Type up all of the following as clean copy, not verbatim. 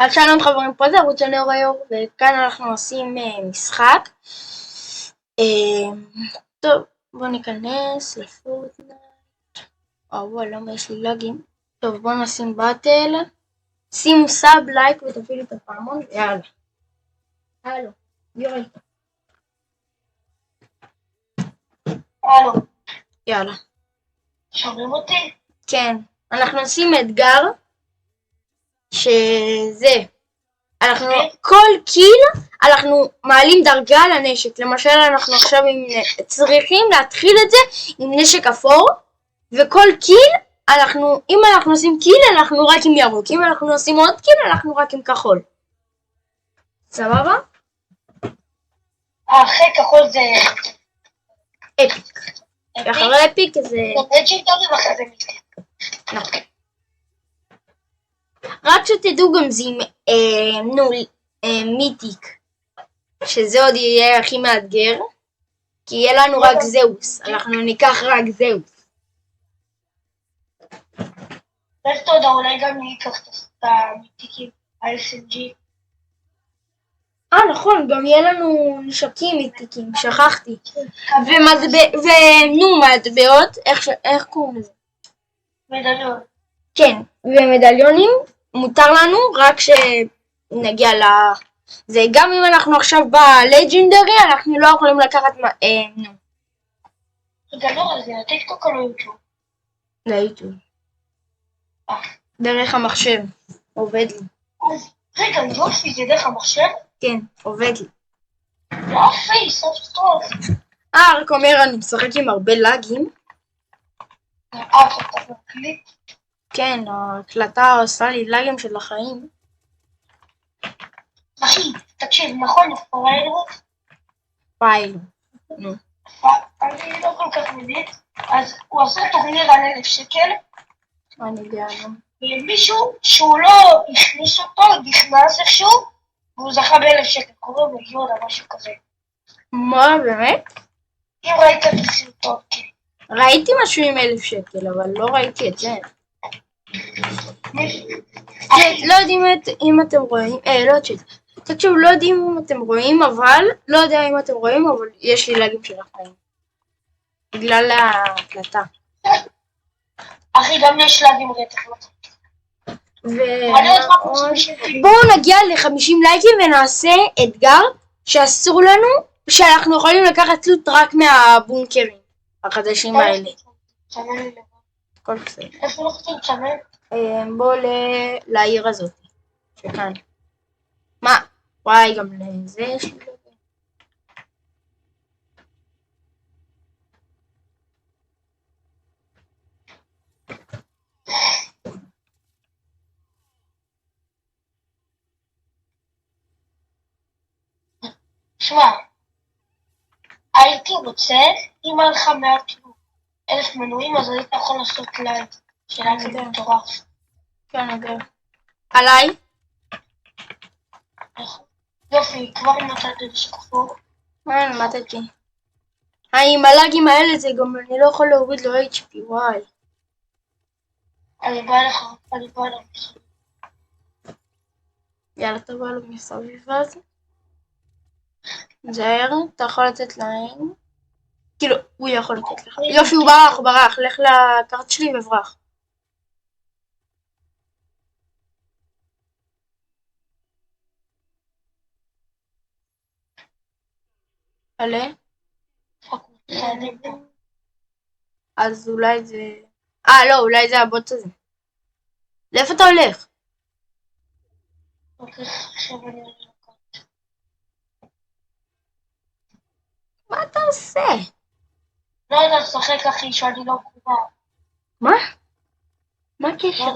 אז שלום חברים, פה זה ערוץ הנאוריור, וכאן אנחנו עושים משחק. טוב, בואו ניכנס לפורטנייט. למה יש לי לגים? טוב, בואו נשים באטל. שימו סאב, לייק ותפעילו את הפעמון, ויאללה. הלו, יורי. הלו. יאללה. שומעים אותי? כן, אנחנו עושים אתגר, שזה, כל קיל אנחנו מעלים דרגה לנשק. למשל אנחנו עכשיו צריכים להתחיל את זה עם נשק אפור, וכל קיל אם אנחנו עושים קיל אנחנו רק עם ירוק, אם אנחנו עושים עוד קיל אנחנו רק עם כחול. סבבה? אחרי כחול זה אפיק. אחרי אפיק זה לג'נדרי ואחרי זה מיתיק. נכון. רק שתדעו גם זה מיתיק, שזה עוד יהיה הכי מאתגר, כי יהיה לנו רק זהוס, אנחנו ניקח רק זהוס. תודה, אולי גם ניקח את המיתיקים, ה-SMG. נכון, גם יהיה לנו נשקים מיתיקים, שכחתי. מטבעות, איך קוראים לזה? מדליון. כן, ומדליונים מותר לנו רק שנגיע זה. גם אם אנחנו עכשיו בלג'נדרי, אנחנו לא יכולים לקחת רגע, לא, זה הטיקטוק או ליוטיוב? ליוטיוב. דרך המחשב, עובד לי. רגע, יופי, זה דרך המחשב? כן, עובד לי. יופי, סוף טוב. רק אומר, אני משחק עם הרבה לגים. אתה מקליט? כן, ההקלטה עושה לי לגים של החיים. אחי, תקשיב, נכון, פיילוט. אני לא כל כך מבין, אז הוא עשה טורניר על 1,000 שקל. אני יודע, מישהו שהוא לא הכניס אותו, נכנס איכשהו, והוא זכה ב1,000 שקל, קוראים לו יהודה, משהו כזה. מה, באמת? אם ראית את הסרטון, כן. ראיתי משהו עם 1,000 שקל, אבל לא ראיתי את זה. לא יודעים אם אתם רואים, לא צ'אט. תקשיבו, לא יודעים אם אתם רואים, לא יודע אם אתם רואים, אבל יש לי לגים של החיים. בגלל ההקלטה. אחי, גם יש לגים רטח. בואו נגיע ל50 לייקים ונעשה אתגר שאסור לנו, שאנחנו יכולים לקחת לוט רק מהבונקרים החדשים האלה. כל בסדר. איפה לא צ'מל? בואו לעיר הזאת, שכאן. מה? וואי, גם לזה יש לי לוגו. שמע, הייתי רוצה, אם היה לך 100,000 מנויים, אז היית יכול לעשות לייב. שאלה כזה מטורף. כן, אגב. עליי? יופי, כבר מצאת את שקופו. למדתי. עם הלאגים האלה זה גם אני לא יכול להוריד לו HP, וואי. אני בא לך. יאללה, תבוא לו מסביב אז. זהר, אתה יכול לתת להם. כאילו, הוא יכול לתת לך. יופי, הוא ברח, לך לקארט שלי וברח. עלה? אז אולי זה... לא, אולי זה הבוט הזה. לאיפה אתה הולך? עכשיו אני הולך לקארט. מה אתה עושה? לא יודע לשחק אחי, שאני לא מחובר. מה? מה הקשר?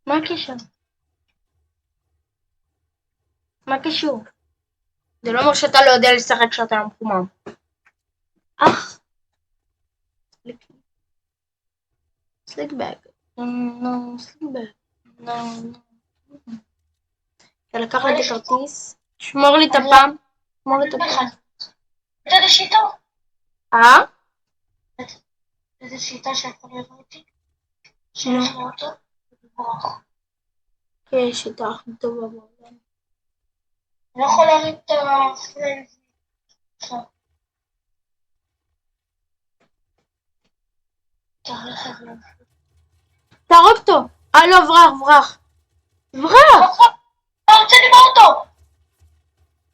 מה הקשר? מה קשור? זה לא אומר שאתה לא יודע לשחק כשאתה לא מחומם. סליק בג. אתה לקח לי את הכרטיס. שמור לי את הפעם. איזה שיטה? איזה שיטה שיכול להיות אותי? שיש לי אותו? יש את האחים טובה בעולם. אני לא יכול להרים את הפרנזי. תהרוג אותו. לא, ברח. ברח! אתה רוצה למר אותו?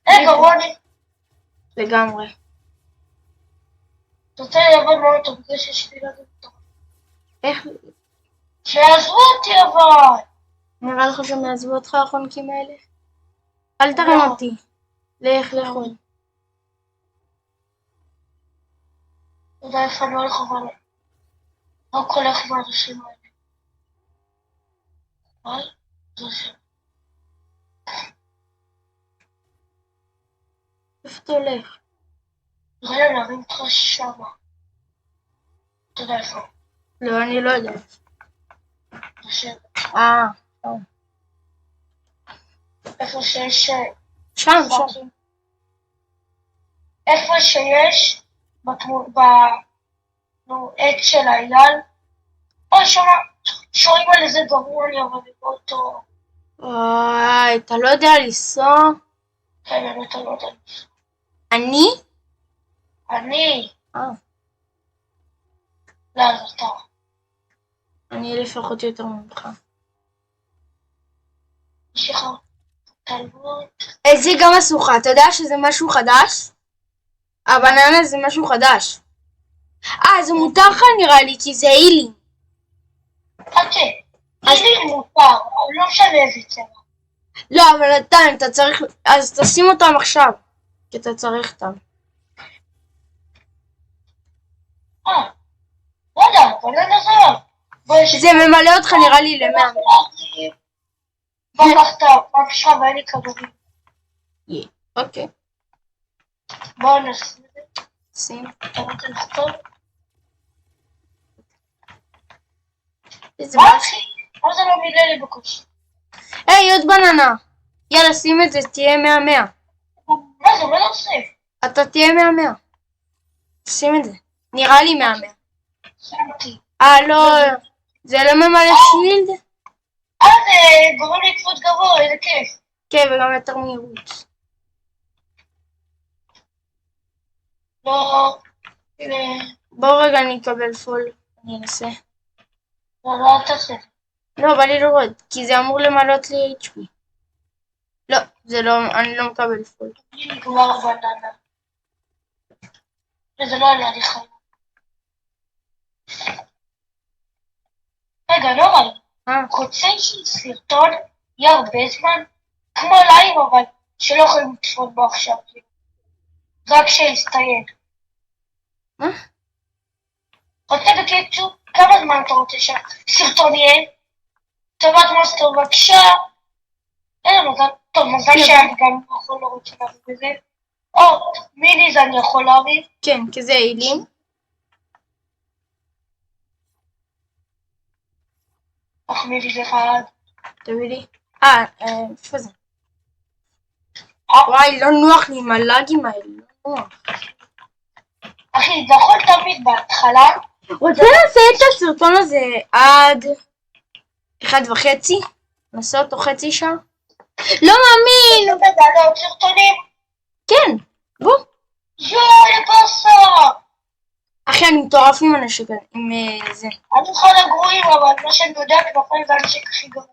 רגע, רוני. לגמרי. אתה רוצה לעבוד מאוד אותו בגלל שיש לי לדעת אותו. איך? שיעזבו אותי אבל. נראה לך שהם יעזבו אותך החונקים האלה? אל תרים אותי. לכו. אתה יודע איפה אני הולך אבל. רק הולך מהאנשים האלה. אבל? זה שם. איפה אתה הולך? נראה לי להרים אותך שמה. אתה יודע איפה. לא, אני לא יודע. זה שם. טוב. איפה שיש... שם. איפה שיש בעץ של האייל. או שמה. שומעים על איזה גרוע לי אבל נראה אותו. וואי, אתה לא יודע לנסוע? כן, באמת אתה לא יודע. אני? אני. לא, זה אתה. אני לפחות יותר ממך. יש לך תלמוד. זה גם הסוכה, אתה יודע שזה משהו חדש? הבננה זה משהו חדש. זה מותר לך נראה לי, כי זה אילי. חכה, אילי מותר, אבל לא משנה איזה צבע. לא, אבל אתה צריך, אז תשים אותם עכשיו, כי אתה צריך אותם. לא יודע, בננה זו. זה ממלא אותך נראה לי ל100. בוא נחתה, בבקשה, ואין לי כדורים. אוקיי. בואו נשים את זה. שים. אתה רוצה לכתוב? איזה מה בעיה. אחי? מה זה לא מילא לי בקושי? היי, עוד בננה. יאללה, שים את זה, תהיה 100-100. מה זה, מה לא עושה? אתה תהיה 100-100. שים את זה. נראה לי 100-100. שמתי. לא, זה לא ממלא שילד? זה גורם לי לקפוץ גבוה, איזה כיף. כן, וגם יותר מהירות. לא, הנה. בוא רגע אני אקבל פול, אני אנסה. לא, אל תעשה. לא, בא לי לראות, כי זה אמור למלות לי HP. לא, זה לא, אני לא מקבל פול. נגמר הבננה. וזה לא עלה לי חיים. רגע, נורל. רוצה שסרטון יהיה הרבה זמן? כמו לייב, אבל שלא יכולים לצפות בו עכשיו. רק שיסתייג. מה? רוצה בקיצור, כמה זמן אתה רוצה שהסרטון יהיה? טובת מאסטר בבקשה. אין מזל, טוב, מזל שאני גם יכול לא רוצה להביא בזה. או, מיני זה אני יכול להביא. כן, כי זה אילים. אך מיני זה אחד. תביא לי. איפה זה? וואי, לא נוח לי עם הלאגים האלה, לא נוח. אחי, זה יכול תמיד בהתחלה. רוצה לעשות את הסרטון הזה עד 1.5? נעשה אותו חצי שעה? לא מאמין! אתה יודע עוד סרטונים? כן, בוא. יואי, פסה! אחי, אני מטורף עם הנשק, עם זה. אני אחד הגרועים, אבל מה שאני יודע, כנפיים זה הנשק הכי גרוע.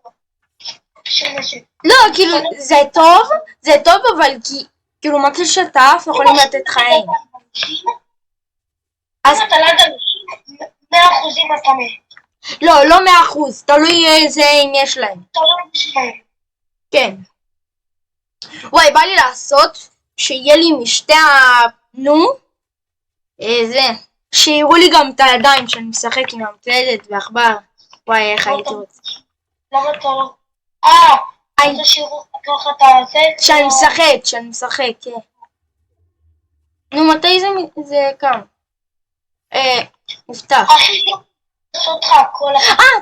של נשק. לא, כאילו, זה טוב, אבל כאילו, מתי שאתה אף יכולים לתת חיים. אז אתה ליד אנשים, 100% אתה מת. לא 100%, תלוי איזה אם יש להם. תלוי בשבילם. כן. וואי, בא לי לעשות שיהיה לי משתי זה, שיראו לי גם את הידיים שאני משחק עם המקלדת ועכבר. וואי, איך הייתי רוצה. למה אתה לא? רוצה שיראו ככה אתה עושה? שאני משחק, כן. נו, מתי זה קם? נפתח. אחי, לעשות לך הכל.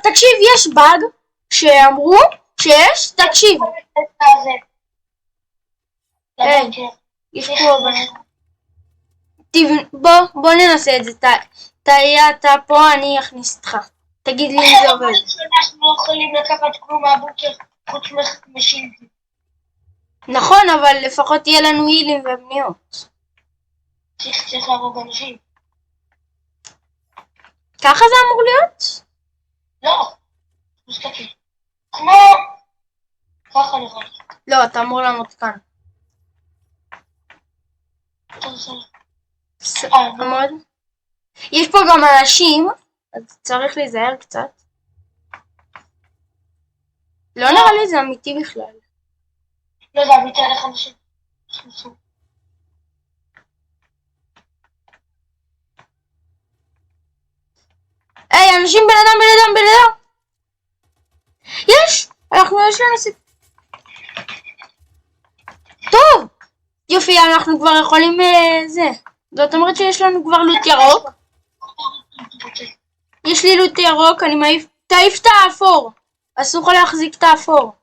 תקשיב, יש באג שאמרו שיש, תקשיב. יש פה בוא ננסה את זה. אתה פה, אני אכניס אותך. תגיד לי אם זה עובד. אנחנו לא יכולים לקחת כלום מהבוקר חוץ משילדים. נכון, אבל לפחות יהיה לנו הילים ובניות. צריך להרוג אנשים. ככה זה אמור להיות? לא, מסתכל. כמו... ככה נראה לי. לא, אתה אמור לעמוד כאן. עמוד. יש פה גם אנשים, אז צריך להיזהר קצת. לא נראה לי זה אמיתי בכלל. לא יודע, אמיתי עליך אנשים. היי, אנשים, בן אדם. יש לנו סיפור. טוב, יופי, אנחנו כבר יכולים זה. זאת אומרת שיש לנו כבר לוט ירוק. יש לי לוט ירוק, אני תעיף את האפור. אסור לך להחזיק את האפור.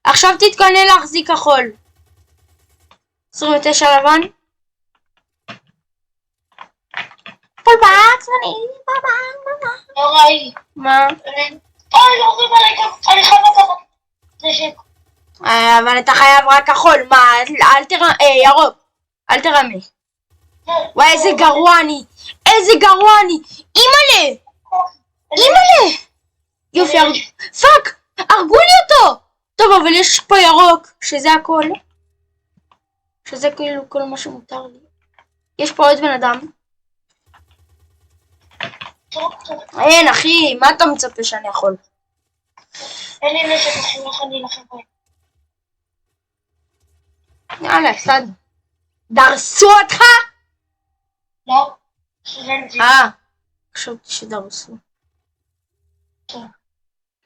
עכשיו תתכונן להחזיק כחול. 29 לבן. פולבק, לא ראי. מה? אוי, יורים עליי גם, אני חייב לקחת נשק. אבל אתה חייב רק כחול, מה? אל תרמה, ירוק. אל תרמה. וואי, איזה גרוע אני. אימא'לה. יופי, פאק, הרגו לי אותו. טוב, אבל יש פה ירוק, שזה הכל. שזה כאילו כל מה שמותר לי. יש פה עוד בן אדם. אין, אחי, מה אתה מצפה שאני יכול? אין לי נשק אחי, איך אני אלחם בהם? יאללה, הפסד. דרסו אותך? לא, סטודנטים. חשבתי שדרסו.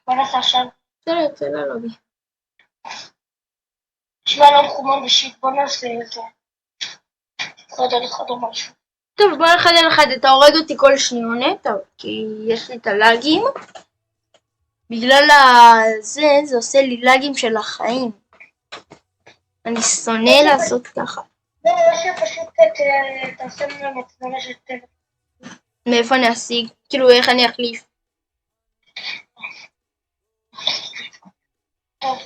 מה נעשה עכשיו? יוצא ללובי. שמע לא מחומון בשיט, בוא נעשה את זה. אחד על אחד או משהו. טוב, בוא אחד על אחד, אתה הורג אותי כל שניונת, כי יש לי את הלאגים. בגלל זה עושה לי לאגים של החיים. אני שונא לעשות ככה. לא, פשוט תעשה לנו מצלמה של טלפון. מאיפה אני אשיג? כאילו, איך אני אחליף? טוב.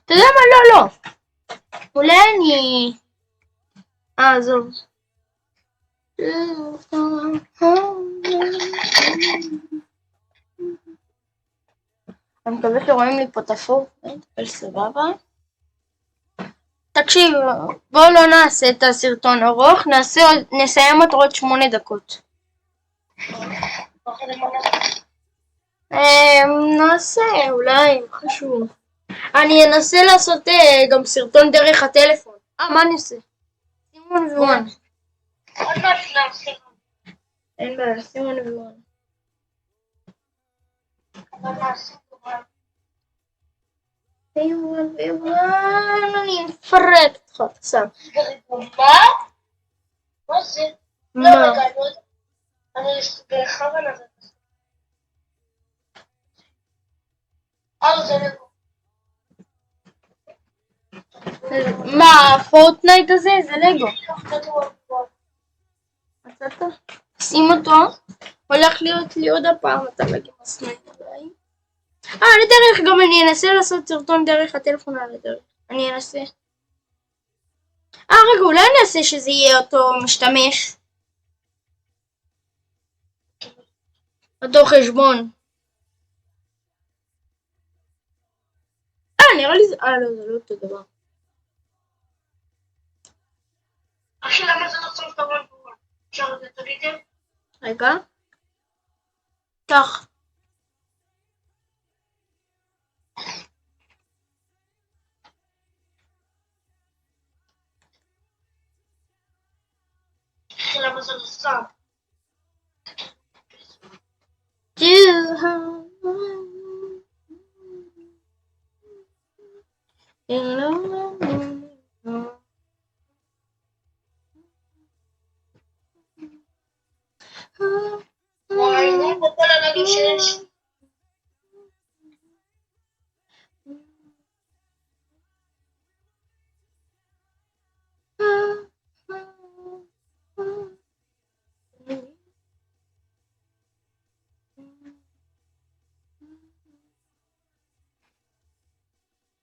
אתה יודע מה? לא. אולי אני... עזוב. אני מקווה שרואים לי פה את הפורטנייט, אבל סבבה. תקשיב, בואו לא נעשה את הסרטון ארוך, נסיים אותו עוד 8 דקות. נעשה, אולי, חשוב. אני אנסה לעשות גם סרטון דרך הטלפון. מה אני עושה? סימון ווואן. עוד מעט נעשה. אין בעיה, סימון ווואן. אבל נעשה כבר. סימון ווואן, אני מפרק אותך, סתם. מה? מה זה? מה? לא, רגע, אני בכוונה זה. זה לגו. מה, הפורטנייט הזה? זה לגו. מצאת? שים אותו. הולך להיות לי עוד הפעם אתה לגו מסנאי עליי. לדרך, גם אני אנסה לעשות סרטון דרך הטלפון על הדרך. אני אנסה. רגע, אולי אני אעשה שזה יהיה אותו משתמש. אותו חשבון. נראה לי זה... לא, זה לא אותו דבר. אחי, למה זה לא צריך דבר גבוה? אפשר לתת ליטר? רגע. כך. אחי, למה זה לא שם? וואי, לא פה כל הנגים שיש.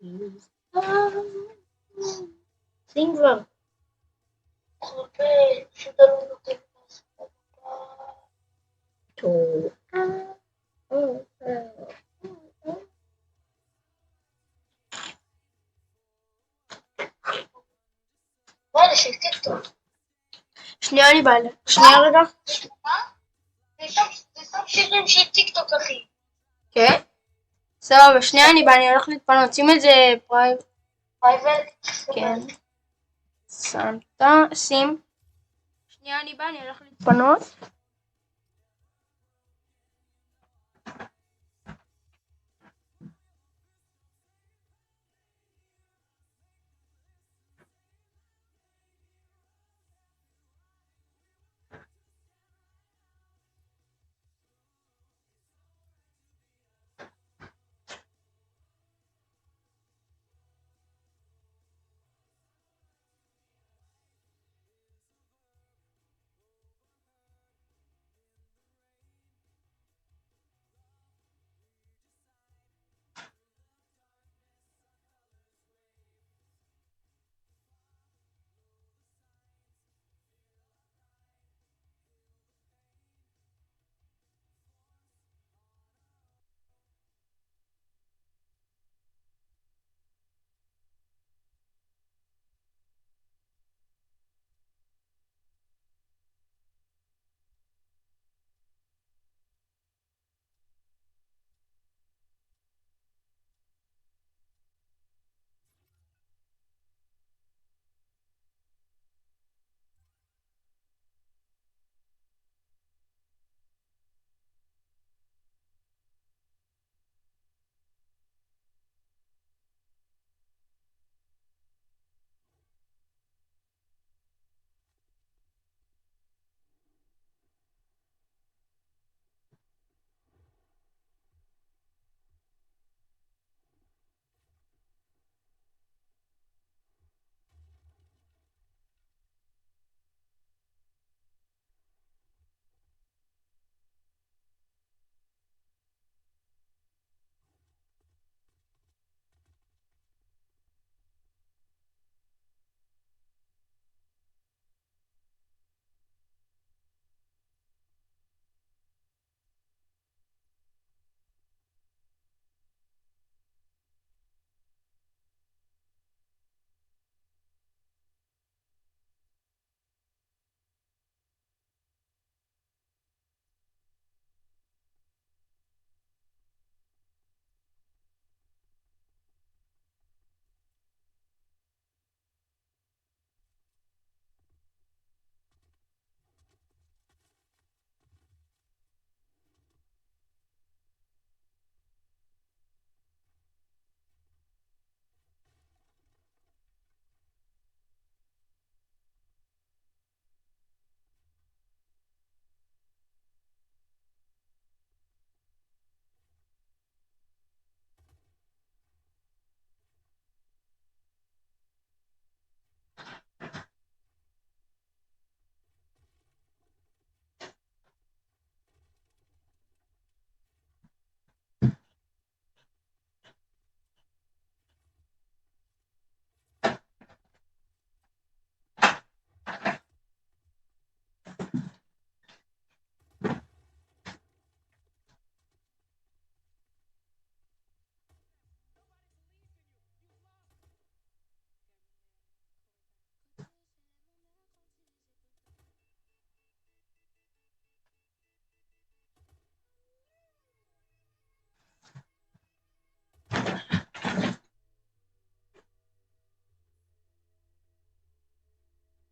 שים כבר. חופה, שאתה לא נותן לעשות. טוב. וואלה, של טיקטוק. שנייה אני באה. שנייה רגע. זה סתם שירים של טיקטוק, אחי. כן? סבבה, שנייה אני באה, אני הולך להתפנות. שים את זה פרייבט? כן. שמת, שים. שנייה אני באה, אני הולך להתפנות.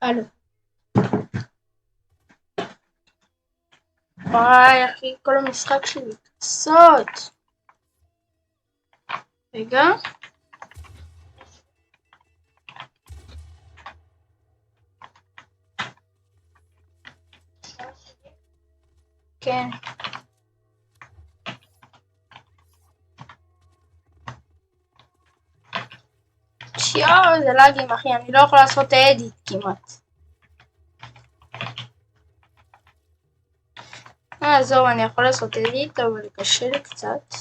הלו. וואי אחי, כל המשחק שלי קצות. רגע. כן. שיו, זה לאגים אחי, אני לא יכולה לעשות אדיט כמעט. זהו, אני יכול לעשות אדיט, אבל קשה לי קצת.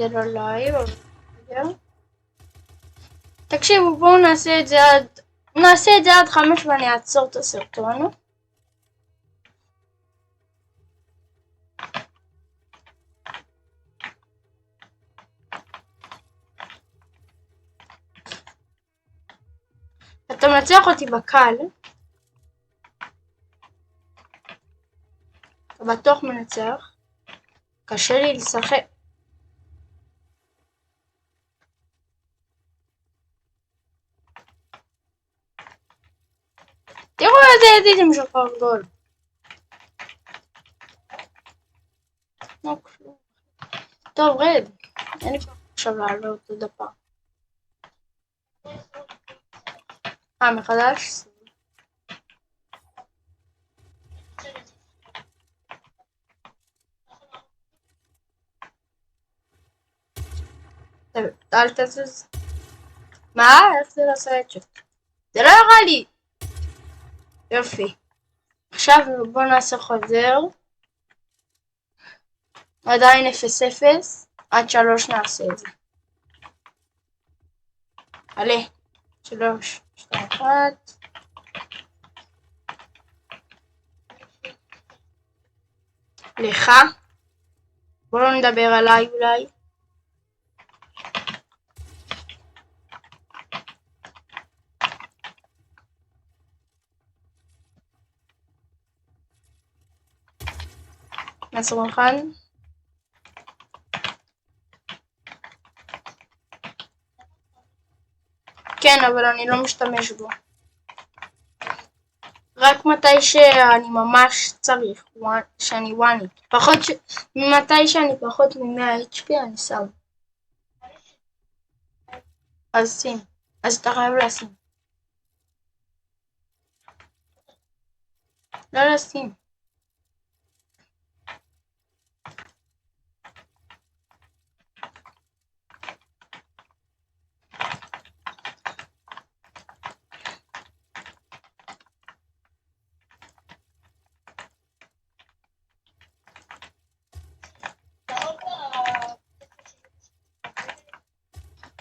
זה לא לייב, אבל בסדר. תקשיבו, בואו נעשה את זה עד 5 ואני אעצור את הסרטון. אתה מנצח אותי בקל. אתה בטוח מנצח. קשה לי לשחק. תראו איזה ידידים של גול. טוב, רד. אין לי כבר עכשיו לעלות עוד הפעם. מחדש? אל תזוז. מה? איך זה לא עושה את זה? זה לא ירה לי. יופי. עכשיו בוא נעשה חוזר. עדיין 0-0. עד 3 נעשה את זה. עלה. 3, 2, 1. לך. בוא לא נדבר עליי אולי. מסרונכן. כן, אבל אני לא משתמש בו. רק מתי שאני ממש צריך, שאני וואני. ממתי שאני פחות מ-100 HP אני שם. אז שים. אז אתה חייב לשים. לא לשים.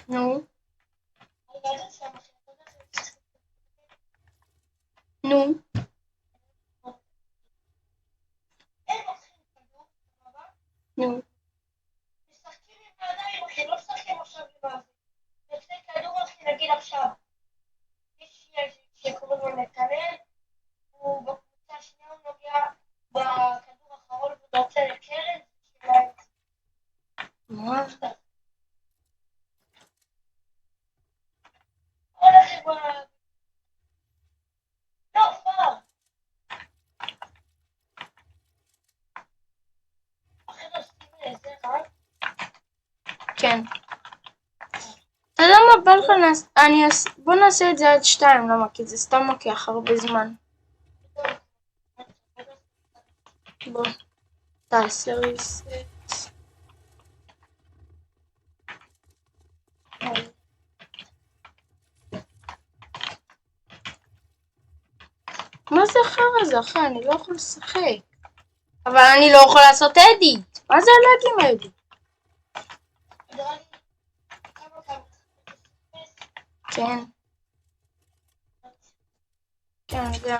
נו. נו. נו. משחקים עם הידיים, אחי, לא משחקים עכשיו עם הזה. יוצא כדור, אחי, נגיד עכשיו. יש שקוראים לו נתנאל, הוא בקבוצה השנייה, הוא נוגע בכדור האחרון, הוא יוצא לקרן, מה? הולך עם לא, פאר. אחרי נוסעים זה רק. כן. אתה יודע מה בא לך בוא נעשה את זה עד 2, למה? כי זה סתם לוקח הרבה זמן. בוא. תעשה ריסט. מה זה אחר הזה, אחי? אני לא יכול לשחק. אבל אני לא יכול לעשות אדיט. מה זה הלאגים האלה? כן. כן, אני יודע.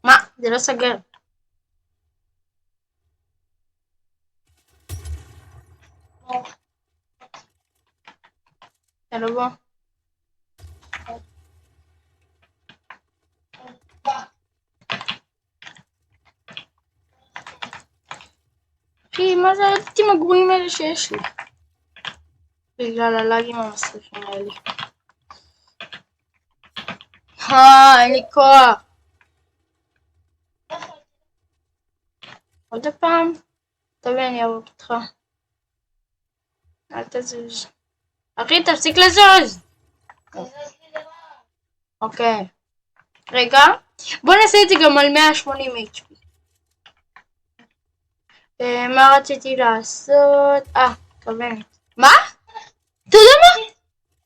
מה? זה לא סגר. יאללה בוא. אחי, מה זה האדיטים הגרועים האלה שיש לי? בגלל הלאגים המסריחים האלה. אין לי כוח. עוד פעם. תביא אני ארוג אותך. אל תזוז. אחי, תפסיק לזוז. אוקיי. רגע. בוא נעשה את זה גם על 180 HP. מה רציתי לעשות? כוונת. מה? אתה יודע מה?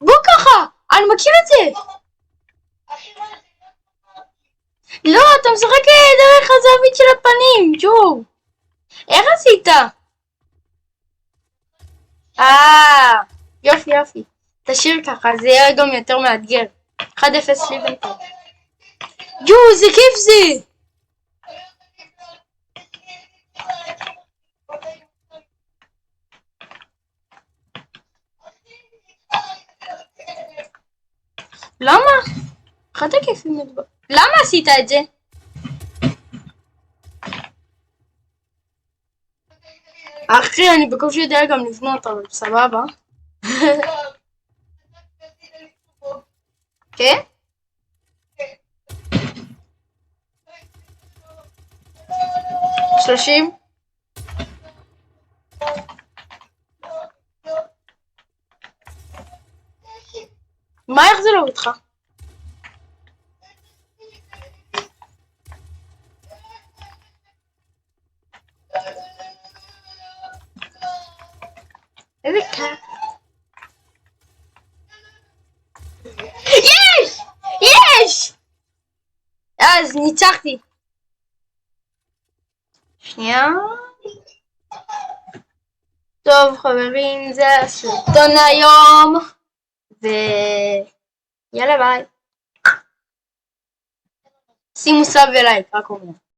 בוא ככה. אני מכיר את זה. לא, אתה משחק דרך הזווית של הפנים, ג'ו. איך עשית? יופי. תשאיר ככה, זה יהיה גם יותר מאתגר. 1-0 לי בינתיים. ג'ו, זה כיף זה. למה? אחד הכיפים מדבר. למה עשית את זה? אחי, אני בקושי יודע גם לבנות, אבל סבבה. כן? שלושים? מה, איך זה לא איתך? איזה כיף. יש! אז ניצחתי. שנייה. טוב חברים, זה הסרטון היום. ויאללה ביי. שימו סאב ולייק, רק אומר.